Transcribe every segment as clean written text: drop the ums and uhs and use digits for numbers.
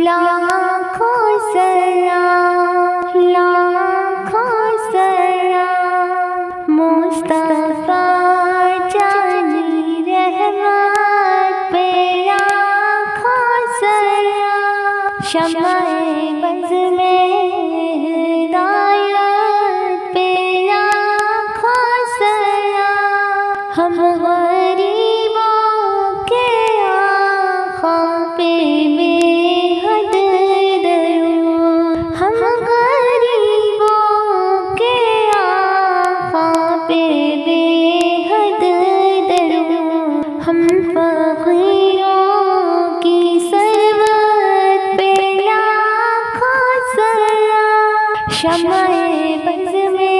لاکھوں سلام لاکھوں سلام مصطفیٰ جانی رحمت پہ لاکھوں سلام شمع بز میں ہدایت پہ لاکھوں سلام ہم غریبوں کے آقا پہ ہم فقیروں کی سربت پہ لاکھوں سلام شمع بز میں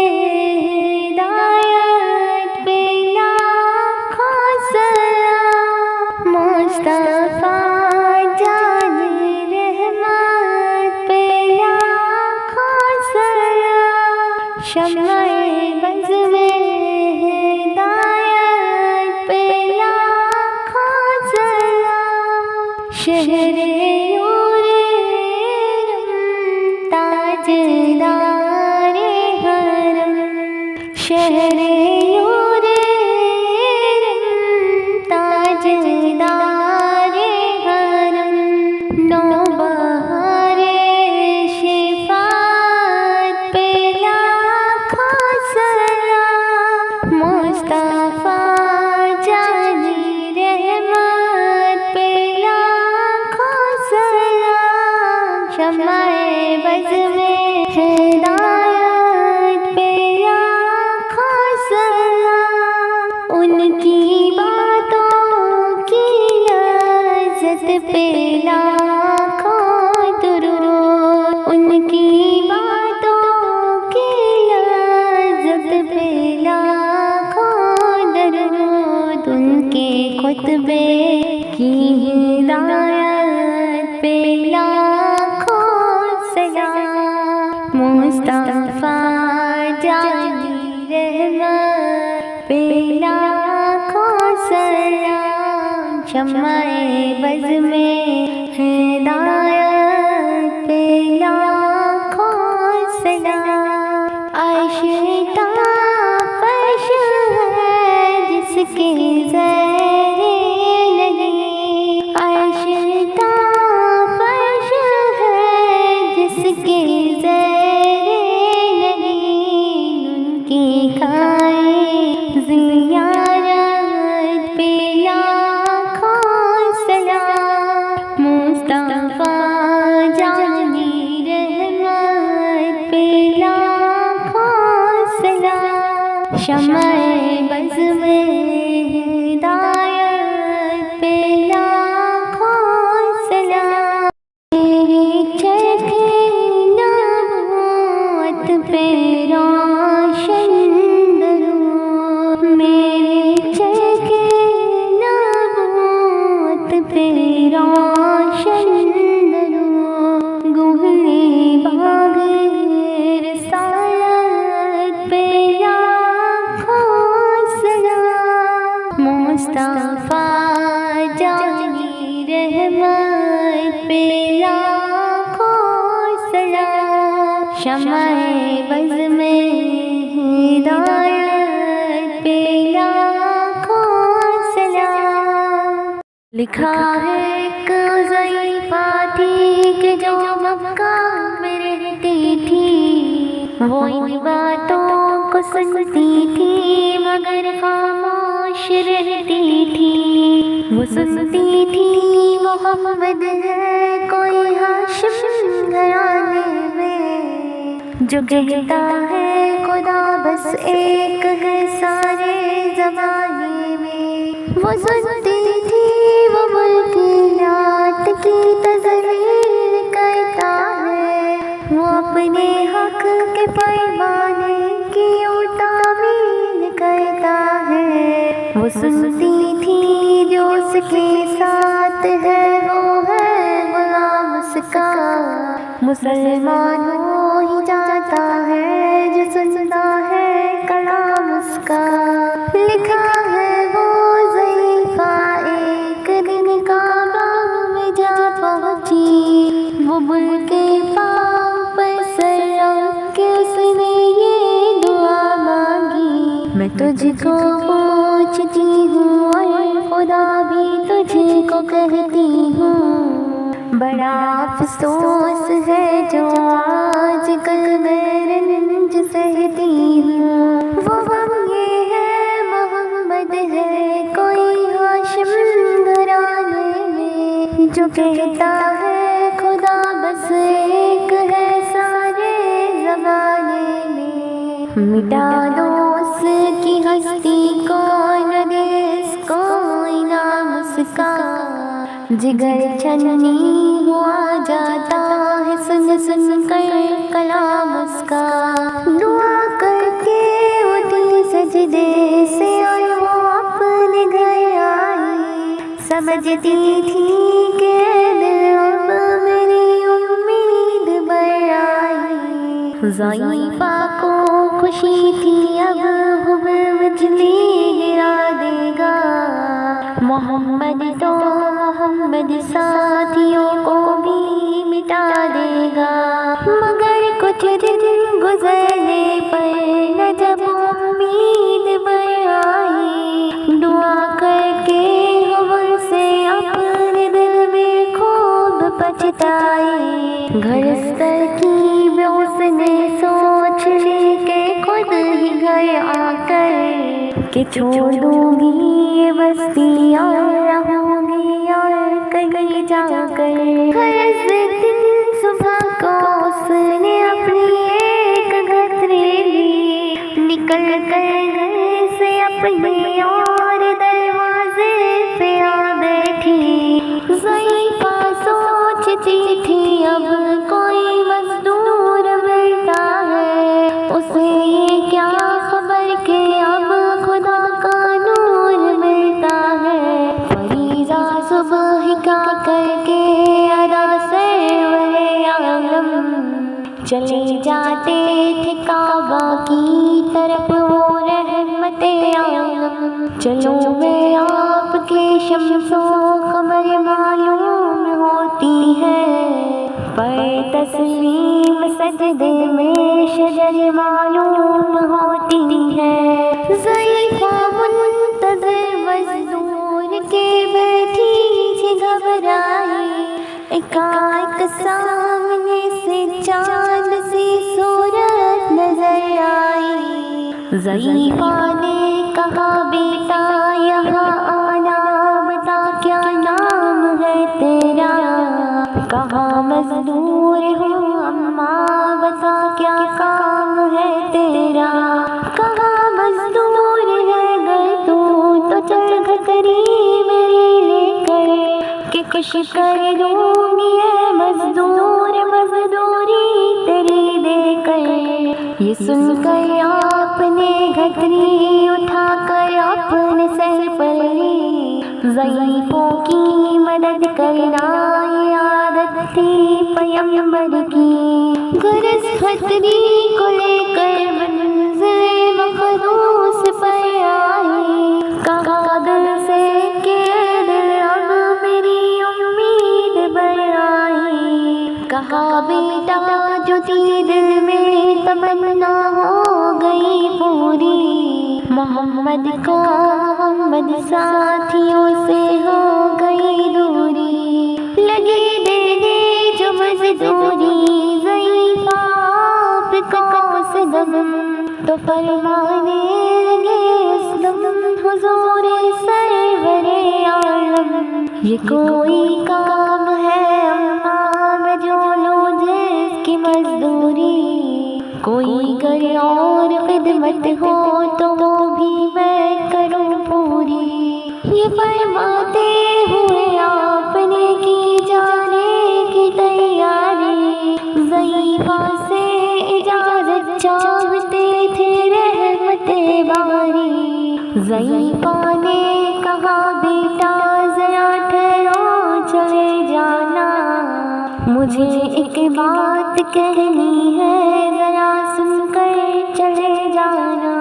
ہدایت پہ لاکھوں سلام مصطفیٰ جانی رحمت پہ لاکھوں سلام شمع بز میں شہر تاجدار حرم شہر تاجدار حرم نوبہار شفاعت پہ لاکھوں سلام مصطفیٰ جانی رحمت پہ شمع بز میں ہدایت پہ لاکھوں سلام ان کی باتوں کی لذت پہ لاکھوں درود ان کی باتوں کی لذت پہ لاکھوں درود ان کے خطبے کی ہدایت پہ مصطفیٰ جانی رحمت پہ لاکھوں سلام شمع بز میں ہدایت پہ لاکھوں سلام عائشہ فرش ہے جس کے زہرے لگی عائشہ فرش ہے جس کے زیارت پہ لاکھوں سلام مصطفیٰ جانی رحمت پہ لاکھوں سلام شمع بز میں ہدایت پہ لاکھوں سلام تیری چرخ نبوت پہ روشن روشن گہرے باغ رسالت پہ لاکھوں سلام مصطفیٰ جانی رحمت پہ لاکھوں سلام شمع بز میں ہدایت پہ لاکھوں سلام لکھا ہے ضعیفہ تھی کہ جو مکہ میں رہتی تھی وہ ان باتوں کو سنتی تھی مگر خاموش رہتی تھی وہ سنتی تھی محمد ہے کوئی ہاشم گھرانے میں جو کہتا ہے خدا بس ایک ہے سارے زمانے میں وہ سنتی تھی وہ ملکیات کی تذلیل کرتا ہے وہ اپنے حق کے پیمانے کی تعمیل کرتا ہے وہ سنتی تھی جو اس کے ساتھ ہے وہ ہے غلام اس کا مسلمان ہو ہی جاتا ہے جو سنتا ہے کلام اس کا لکھا ہے وہ ضعیفہ ایک دن کعبہ میں جا پہنچی وہ بل کے پاؤں پر سر رکھ کے اس نے یہ دعا مانگی، میں تجھ کو پوچھتی ہوں اور خدا بھی تجھ کو کہتی ہوں، بڑا افسوس ہے جو آج کل میں رنج سہتی ہوں، وہ غم یہ ہے محمد ہے کوئی ہاشم گھرانے میں، جو کہتا ہے خدا بس ایک ہے سارے زمانے میں، مٹا دو اس کی ہستی کو نہ دے اس کو انعام اس کا، جگر چھننی ہوا جاتا ہے سن سن کر کلام اس کا، دعا کر کے اٹھی سجدے سے اور وہ اپنے گھر آئی، سمجھتی تھی کہ دل اب میری امید بڑھ آئی، ضعیفہ کو خوشی تھی اب حب بجلی گرا دے گا، محمد تو محمد ساتھیوں کو بھی مٹا دے گا، مگر کچھ دن گزرنے پر نہ جب امید بڑھ آئی، دعا کر کے غور سے اپنے دل میں خوب پچھتائی، گھر اس ترکیب اس نے سوچ لی کہ خود ہی گھر آ کر کہ چھوڑ دوں گی یہ بستی اور رہوں گی اور کہیں جا کر، ہر دن صبح کو اس نے اپنی ایک گھتری لی، نکل کر گھر سے اپنے اور دروازے پہ آ بیٹھی، ضعیفہ سوچتی تھی اب کوئی مزدور ملتا ہے، اسے یہ کیا خبر کہ اب خدا کا نور ملتا ہے، فریضہ صبح کا کر کے ادا سرور عالم چلے جاتے تھے کعبہ کی طرف وہ رحمت عالم، چلو میں آپ کے شمس و قمر معلوم ہوتی ہے، پر تسلیم سجدے میں شجر معلوم ہوتی ہے، ضعیفہ منتظر مزدور کے بیٹھی تھی گھبرائی، ایک سامنے سے چاند سی صورت نظر آئی، ضعیفہ نے کہا بیٹا یہاں آنا، بتا کیا نام ہے تیرا، کہا مزدور ہوں اماں، بتا کیا کام ہے تیرا، کہا مزدور ہے گر تو چل گھتری میری لے کر کہ خوش کر دوں گی اے مزدور مزدوری تیری دے کر، یہ سن کر آپ نے گھتری اٹھا کر اپنے سر پر لی، ضعیفوں کی مدد کرنا یہ عادت تھی پیغمبر کی، غرض گھتری کو لے کر منزل مخدوس پر آئی، کہا دل سے کہ دل اب میری امید بڑھ آئی، کہا بیٹا جو تھی دل میں تمنا ہو گئی پوری، محمد کو محمد ساتھیوں سے ہو گئی دوری، لگی دینے جو مزدوری ضعیفہ آپ کو صدم، تو فرمانے لگے اسلم حضور سرور عالم، یہ کوئی کام ہے اماں میں جو لوں جس کی مزدوری، کوئی گر اور خدمت ہو تو وہ بھی میں کروں پوری، یہ فرماتے ہوئے آپ نے کی جانے کی تیاری، ضعیفہ سے اجازت چاہتے تھے رحمت باری، ضعیفہ نے کہا بیٹا ذرا ٹھہرو چلے جانا، مجھے ایک بات کہنی ہے ذرا سن کر چلے جانا،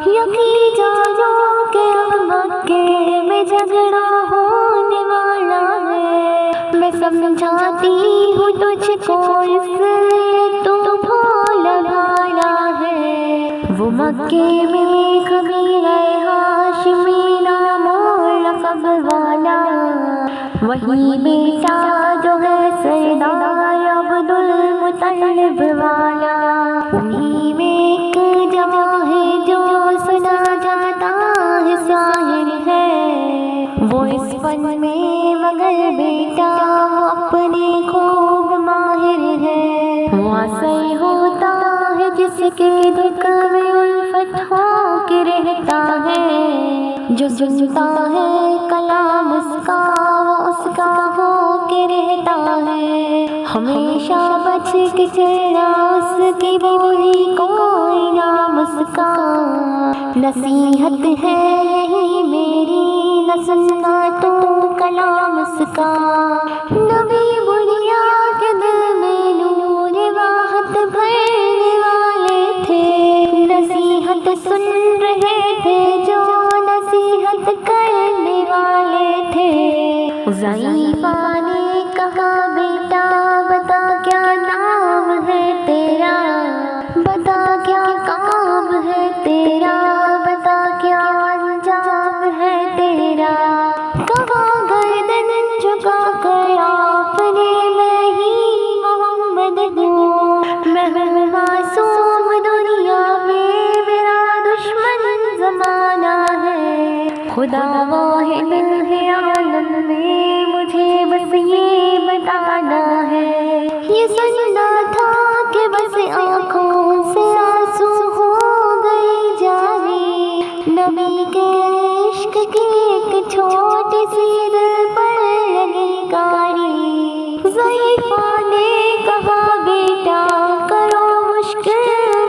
یقین جانو کہ اب مکے میں جھگڑا ہونے والا ہے، میں سمجھاتی ہوں تجھ کو اس لیے تو بھولا بھالا ہے، وہ مکے میں قبیلہ ہاشمی نام و لقب والا، وہی بیٹا جو ہے سردار عبد المطلب والا، انہی میں ایک جوان ہے جو سنا جاتا ہے ساحر ہے، وہ اس فن میں مگر بیٹا وہ اپنے خوب ماہر ہے، وہ ایسے ہوتا ہے جس کے دکھ میں الفت ہو کے رہتا ہے، جو سنتا ہے کلام اس کا وہ اس کا ہو کے رہتا ہے، ہمیشہ بچ کے چلنا اس کی بولی کوئی نام اس کا، نصیحت ہے یہی میری نہ سننا تو کلام اس کا، نبی بڑھیا کے دل میں نور واحد بھرنے والے تھے، نصیحت سن رہے تھے جو نصیحت کرنے والے تھے، ضعیفہ نے کہا بیٹا بتا کیا نام ہے تیرا، بتا کیا کام ہے تیرا، بتا کیا انجام ہے تیرا، کہا گردن جھکا کر آپ نے میں ہی محمد ہوں، میں ہوں معصوم دنیا میں میرا دشمن زمانہ ہے، خدا واحد ہے عالم میں مجھے بس یہ بتانا ہے، یہ سننا تھا کہ بس آنکھوں سے آنسو ہو گئی جاری، نبی کے عشق کی ایک چھوٹی سی دل پر لگی کاری، ضعیفہ نے کہا بیٹا کرو مشکل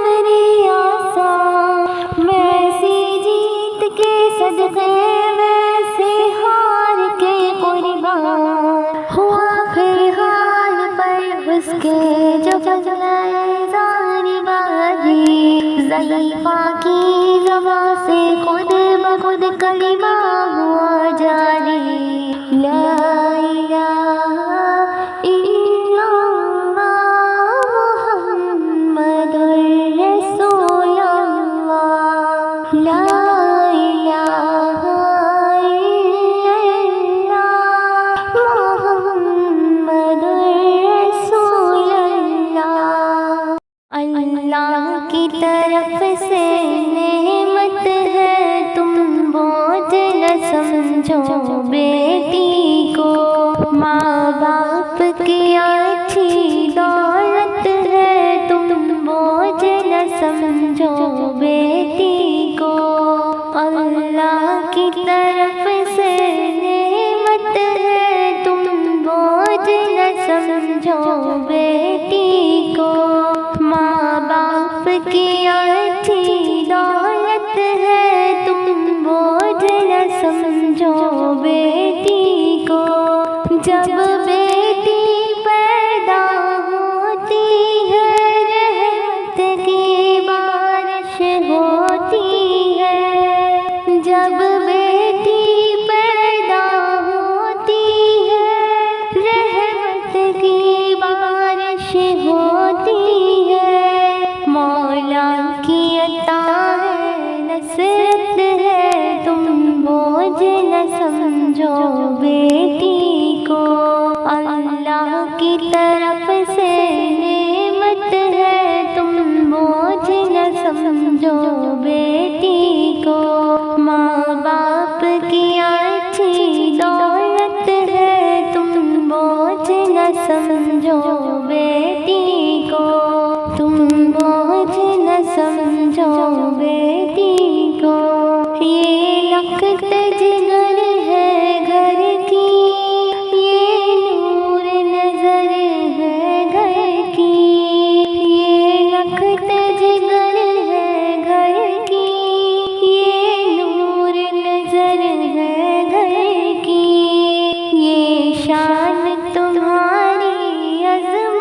میری آسان، میں ایسی جیت کے صدقے ویسے ہار کے قربان، ہوا پھر حال پر اس کے جو بجلائے زاری بازی، ضعیفہ کی زبان سے خود بخود کلمہ ہوا جاری، لا الہ الا اللہ محمد رسول اللہ، لا الہ الا اللہ محمد رسول اللہ، اللہ کی طرف سے نعمت ہے تم بوجھ نہ سمجھو بیٹی کو، ماں باپ کی اچھی دولت ہے تم بوجھ نہ سمجھو بیٹی کو، اللہ کی طرف سے نعمت ہے تم بوجھ نہ سمجھو بیٹی کو، ماں باپ کی اچھی دولت ہے تم بوجھ نہ سمجھو بیٹی کو، جب بیٹی پیدا ہوتی ہے رحمت کی بارش ہوتی ہے، جب بیٹی پیدا ہوتی ہے رحمت کی بارش ہوتی ہے، مولا کی عطا ہے نصرت ہے تم بوجھ نہ سمجھو بیٹی کو، اللہ کی طرف سے نعمت ہے تم بوجھ نہ سمجھو بیٹی کو، ماں باپ کی اچھی دولت ہے تم بوجھ نہ سمجھو بیٹی کو، تم بوجھ نہ سمجھو بیٹی کو، یہ لخت جگر ہے گھر کی، یہ نور نظر ہے گھر کی، یہ لخت جگر ہے گھر کی، یہ نور نظر ہے گھر کی، یہ شان تمہاری عظمت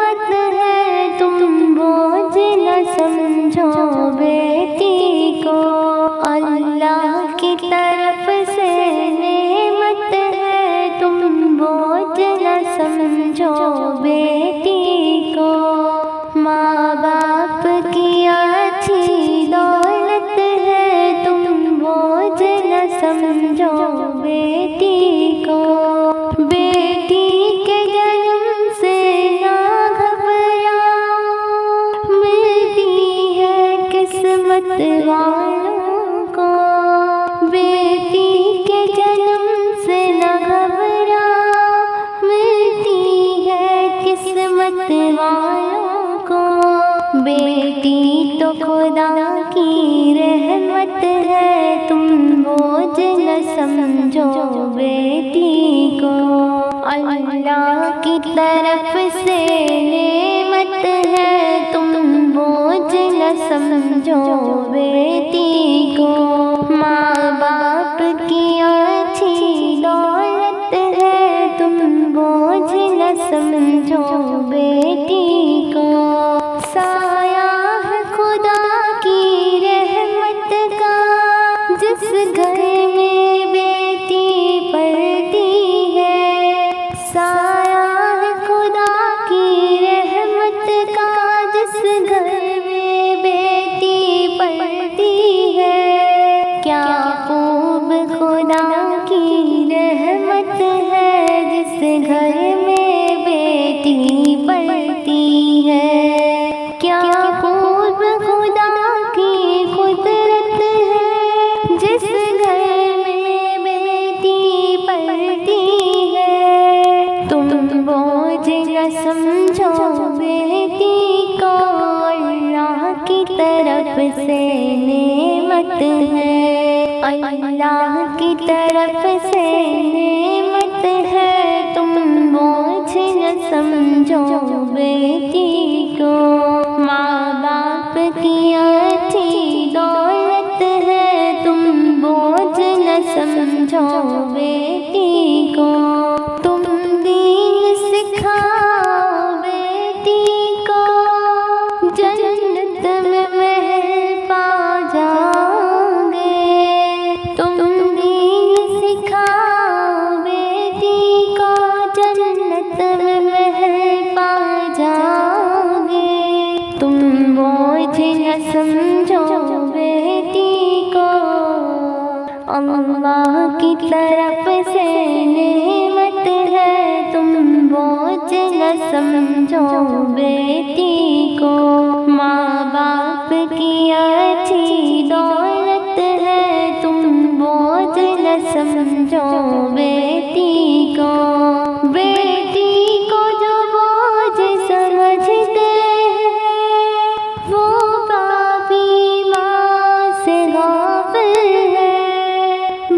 خدا کی رحمت ہے، تم بوجھ نہ سمجھو بیٹی کو، اللہ کی طرف سے نعمت ہے، تم بوجھ نہ سمجھو بیٹی کو، ماں باپ کی اچھی دولت ہے، تم بوجھ نہ سمجھو بیٹی کو، سایہ ہے خدا کی رحمت کا جس گھر میں بیٹی پلتی ہے، سایہ ہے خدا کی رحمت کا جس گھر میں بیٹی پلتی ہے، کیا خوب خدا کی رحمت ہے جس گھر میں بیٹی پلتی ہے، کیا خوب خدا کی قدرت ہے جس گھر میں بیٹی پلتی ہے، تم بوجھ نہ سمجھو بیٹی کو، اللہ کی طرف سے نعمت ہے، اللہ کی طرف سے نعمت ہے، تم بوجھ نہ سمجھو بیٹی کو، ماں باپ کی اچھی دولت ہے، تم بوجھ نہ سمجھو بیٹی کو، تم دین سکھاؤ بیٹی کو، جنت میں محل پا جاؤ گے، تم دین سکھاؤ بیٹی کو، جنت میں محل پا جاؤ گے، تم بوجھ نہ سمجھو بیٹی کو، اللہ کی طرف سے نعمت ہے، تم بوجھ نہ سمجھو بیٹی کو، ماں باپ کی اچھی دولت ہے، تم بوجھ نہ سمجھو بیٹی کو، بیٹی کو جو بوجھ سمجھتے ہیں وہ پاپی ماں سے غافل ہے،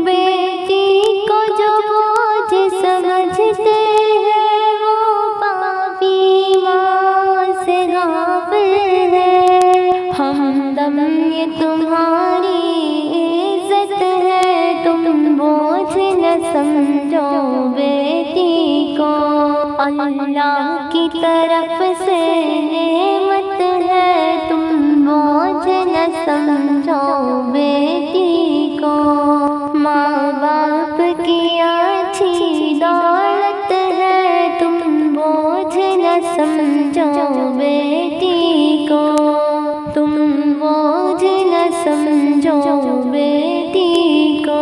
بیٹی کو جو بوجھ سمجھتے ہیں وہ پاپی ماں سے غافل ہے، ہمدم یہ تمہاری عزت ہے، تم بوجھ نہ سمجھو بیٹی کو، اللہ کی طرف سے نعمت ہے، تم بوجھ نہ سمجھو بیٹی کو، ماں باپ کی اچھی دولت ہے، تم بوجھ نہ سمجھو بیٹی کو، تم بوجھ نہ سمجھو بیٹی کو،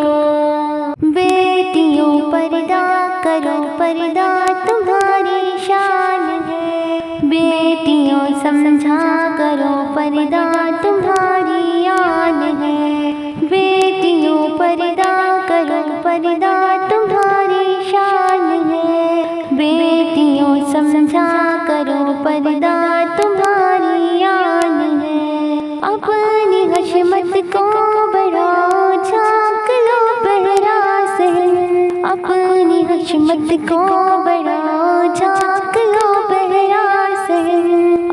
بیٹیوں پردہ کرو، پردہ تمہاری شان ہے، بیٹیوں سمجھا کرو، پردہ تمہاری آن ہے، بیٹیوں پردہ کرو، پردہ تمہاری شان ہے، بیٹیوں سمجھا کرو، پردہ تمہاری آن ہے، اپنی حشمت کو بڑھاؤ، جھانک لو بہرا سے، اپنی حشمت کو بڑھاؤ، جھانک لو بہرا سے،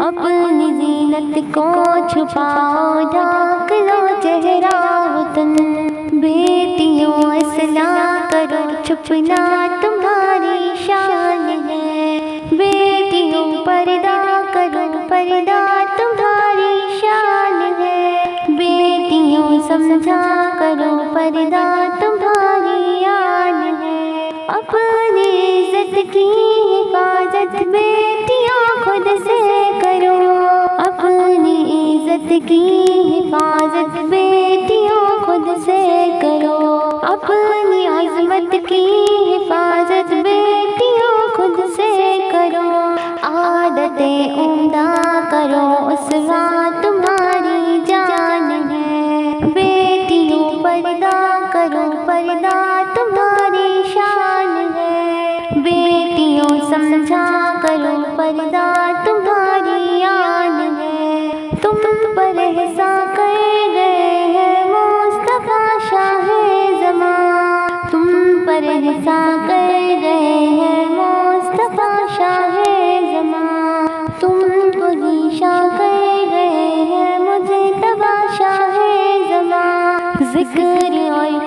اپنی زینت کو چھپاؤ، ڈھانک لو چہرہ وطن، بیٹیوں اصلاح کرو، چھپنا تمہاری شان ہے، بیٹیوں پردہ کرو، پردہ تمہاری شان ہے، بیٹیوں سمجھا کرو، پردہ تمہاری آن ہے، اپنی عزت کی حفاظت بیٹیوں خود سے کرو، اپنی عزت کی حفاظت بیٹیوں خود سے کرو، اپنی عظمت کی حفاظت بیٹیوں خود سے کرو، عادتیں عمدہ کرو، اسوا تمہاری جان ہے، بیٹیوں پردہ کرو، پردہ تمہاری شان ہے، بیٹیوں سمجھا کرو، پردہ تمہاری آن ہے، تم پر احسان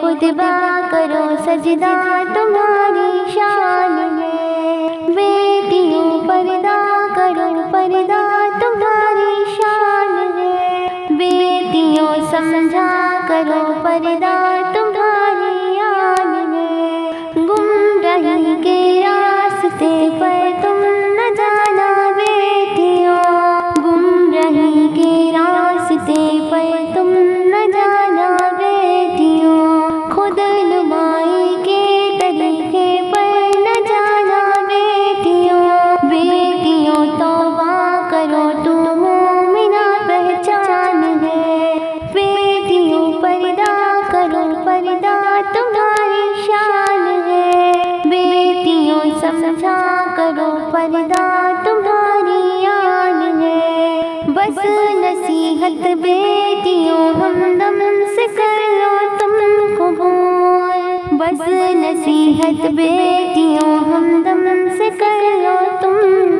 خطبہ کرو سجدہ تمہاری شان ہے، بیٹیوں پردہ کرو پردہ تمہاری شان ہے، بیٹیوں سمجھا کرو پردہ تمہاری آن ہے، گمراہی کے راستے پر تم نہ جانا بیٹیوں، گمراہی کے راستے پر تم نہ جانا بیٹیوں، خود نمائی کے طریقے پر نہ جانا بیٹیوں، بیٹیوں توبہ کرو تو مومنہ پہچان ہے، بیٹیوں پردہ کرو پردہ تمہاری شان ہے، بیٹیوں سمجھا کرو پردہ تمہاری آن ہے، بس نصیحت بیٹیوں ہمدم سے کرو تم قبول، بس نصیحت بیٹیوں ہمدم سے کرو تم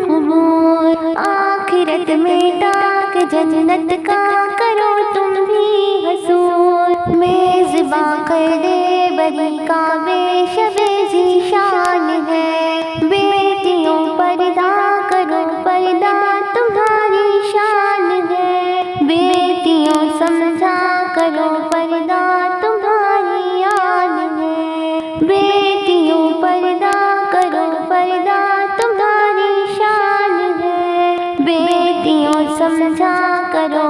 قبول، آخرت میں تاک جنت کا کرو تم بھی حصول، میزباں کر دے بری کا بے شب ذیشان ہے، بیٹیوں پردہ کرو پردہ تمہاری شان ہے، بیٹیوں سمجھا کرو پردہ تمہاری آن ہے، بیٹیوں پردہ کرو پردہ تمہاری شان ہے، بیٹیوں سمجھا کرو